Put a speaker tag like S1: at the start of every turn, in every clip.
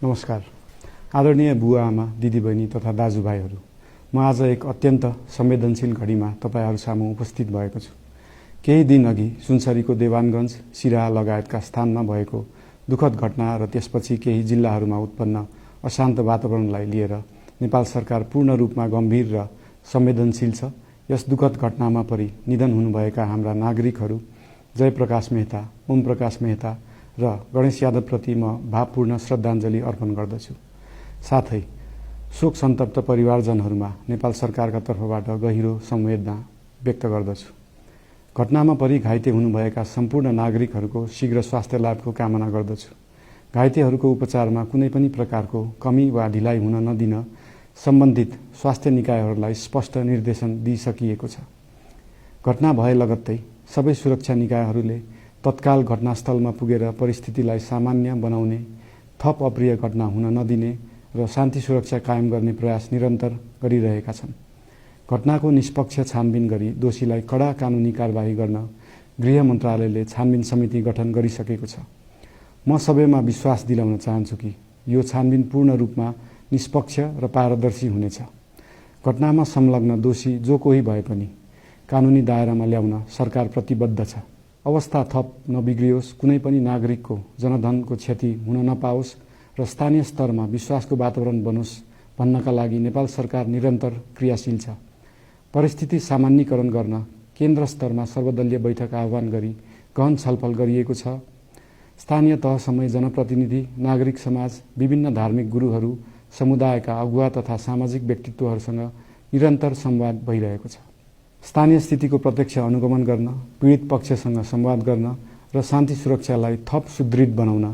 S1: नमस्कार। आदरणीय बुवा आमा, दिदीबहिनी तथा दाजुभाइहरू, म आज एक अत्यन्त संवेदनशील घडीमा तपाईहरू सामु उपस्थित भएको छु। केही दिन अघि सुनसरीको देवानगञ्ज, सिराहा लगायतका स्थानमा भएको दुःखद घटना र त्यसपछि केही जिल्लाहरूमा उत्पन्न अशान्त वातावरणलाई लिएर नेपाल सरकार पूर्ण रूपमा गम्भीर र संवेदनशील छ। यस दुःखद घटनामा परि निधन हुनुभएका हाम्रा नागरिकहरू जयप्रकाश मेहता, ओम प्रकाश मेहता र गणेश यादवप्रति म भावपूर्ण श्रद्धाञ्जली अर्पण गर्दछु। साथै शोक सन्तप्त परिवारजनहरूमा नेपाल सरकारका तर्फबाट गहिरो संवेदना व्यक्त गर्दछु। घटनामा परि घाइते हुनुभएका सम्पूर्ण नागरिकहरूको शीघ्र स्वास्थ्य लाभको कामना गर्दछु। घाइतेहरूको उपचारमा कुनै पनि प्रकारको कमी वा ढिलाइ हुन नदिन सम्बन्धित स्वास्थ्य निकायहरूलाई स्पष्ट निर्देशन दिइसकिएको छ। घटना भए लगत्तै सबै सुरक्षा निकायहरूले तत्काल घटनास्थलमा पुगेर परिस्थितिलाई सामान्य बनाउने, थप अप्रिय घटना हुन नदिने र शान्ति सुरक्षा कायम गर्ने प्रयास निरन्तर गरिरहेका छन्। घटनाको निष्पक्ष छानबिन गरी दोषीलाई कडा कानुनी कारबाही गर्न गृह मन्त्रालयले छानबिन समिति गठन गरिसकेको छ। म सबैमा विश्वास दिलाउन चाहन्छु कि यो छानबिन पूर्ण रूपमा निष्पक्ष र पारदर्शी हुनेछ। घटनामा संलग्न दोषी जो कोही भए पनि कानुनी दायरामा ल्याउन सरकार प्रतिबद्ध छ। अवस्था थप नबिग्रियोस्, कुनै पनि नागरिकको जनधनको क्षति हुन नपाओस् र स्थानीय स्तरमा विश्वासको वातावरण बनोस् भन्नका लागि नेपाल सरकार निरन्तर क्रियाशील छ। परिस्थिति सामान्यीकरण गर्न केन्द्र स्तरमा सर्वदलीय बैठक आह्वान गरी गहन छलफल गरिएको छ। स्थानीय तहसम्मै जनप्रतिनिधि, नागरिक समाज, विभिन्न धार्मिक गुरुहरू, समुदायका अगुवा तथा सामाजिक व्यक्तित्वहरूसँग निरन्तर संवाद भइरहेको छ। स्थानीय स्थितिको प्रत्यक्ष अनुगमन गर्न, पीडित पक्षसँग संवाद गर्न र शान्ति सुरक्षालाई थप सुदृढ बनाउन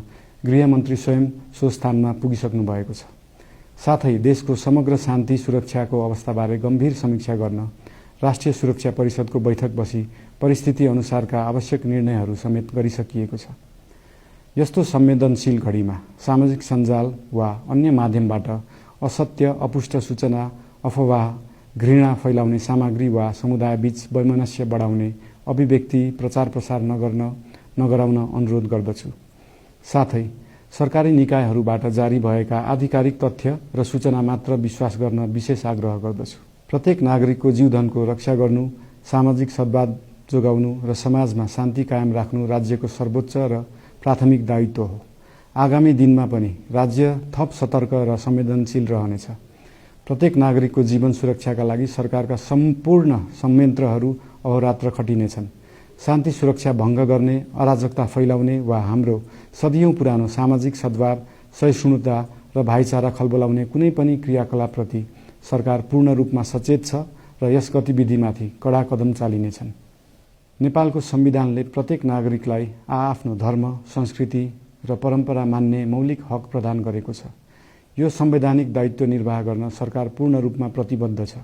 S1: गृहमन्त्री स्वयं सो स्थानमा पुगिसक्नु भएको छ। साथै देशको समग्र शान्ति सुरक्षाको अवस्थाबारे गम्भीर समीक्षा गर्न राष्ट्रिय सुरक्षा परिषदको बैठक बसी परिस्थिति अनुसारका आवश्यक निर्णयहरू समेत गरिसकिएको छ। यस्तो संवेदनशील घडीमा सामाजिक सञ्जाल वा अन्य माध्यमबाट असत्य, अपुष्ट सूचना, अफवाह, घृणा फैलाउने सामग्री वा समुदायबीच वैमनस्य बढाउने अभिव्यक्ति प्रचार प्रसार नगराउन अनुरोध गर्दछु। साथै सरकारी निकायहरूबाट जारी भएका आधिकारिक तथ्य र सूचना मात्र विश्वास गर्न विशेष आग्रह गर्दछु। प्रत्येक नागरिकको जीवधनको रक्षा गर्नु, सामाजिक सद्भाव जोगाउनु र समाजमा शान्ति कायम राख्नु राज्यको सर्वोच्च र प्राथमिक दायित्व हो। आगामी दिनमा पनि राज्य थप सतर्क र संवेदनशील रहनेछ। प्रत्येक नागरिकको जीवन सुरक्षाका लागि सरकारका सम्पूर्ण संयन्त्रहरू अहोरात्र खटिनेछन्। शान्ति सुरक्षा भङ्ग गर्ने, अराजकता फैलाउने वा हाम्रो सदियौं पुरानो सामाजिक सद्भाव, सहिष्णुता र भाइचारा खलबलाउने कुनै पनि क्रियाकलापप्रति सरकार पूर्ण रूपमा सचेत छ र यस गतिविधिमाथि कडा कदम चालिनेछन्। नेपालको संविधानले प्रत्येक नागरिकलाई आआफ्नो धर्म, संस्कृति र परम्परा मान्ने मौलिक हक प्रदान गरेको छ। यो संवैधानिक दायित्व निर्वाह गर्न सरकार पूर्ण रूपमा प्रतिबद्ध छ।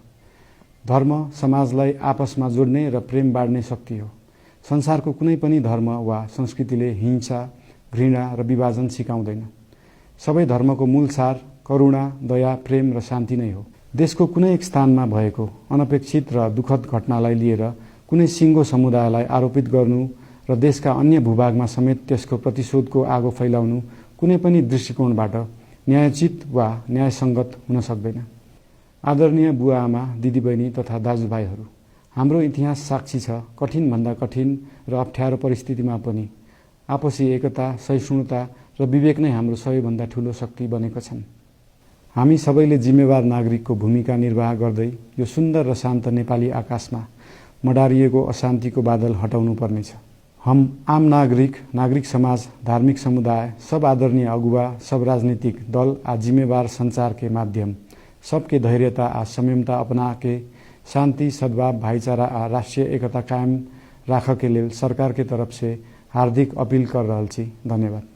S1: धर्म समाजलाई आपसमा जोड्ने र प्रेम बाँड्ने शक्ति हो। संसारको कुनै पनि धर्म वा संस्कृतिले हिंसा, घृणा र विभाजन सिकाउँदैन। सबै धर्मको मूल सार करुणा, दया, प्रेम र शान्ति नै हो। देशको कुनै एक स्थानमा भएको अनपेक्षित र दुःखद घटनालाई लिएर कुनै सिङ्गो समुदायलाई आरोपित गर्नु र देशका अन्य भूभागमा समेत त्यसको प्रतिशोधको आगो फैलाउनु कुनै पनि दृष्टिकोणबाट न्यायोचित वा न्यायसङ्गत हुन सक्दैन। आदरणीय बुवा आमा, दिदीबहिनी तथा दाजुभाइहरू, हाम्रो इतिहास साक्षी छ कठिनभन्दा कठिन र अप्ठ्यारो परिस्थितिमा पनि आपसी एकता, सहिष्णुता र विवेक नै हाम्रो सबैभन्दा ठूलो शक्ति बनेका छन्। हामी सबैले जिम्मेवार नागरिकको भूमिका निर्वाह गर्दै यो सुन्दर र शान्त नेपाली आकाशमा मडारिएको अशान्तिको बादल हटाउनु पर्नेछ। हम आम नागरिक समाज, धार्मिक समुदाय, सब आदरणीय अगुवा, सब राजनीतिक दल आ जिम्मेवार संचार के माध्यम सबके धैर्यता आ संयमता अपना के शांति, सद्भाव, भाईचारा आ राष्ट्रीय एकता कायम राख के लेल सरकार के तरफ से हार्दिक अपील कर रहल छी। धन्यवाद।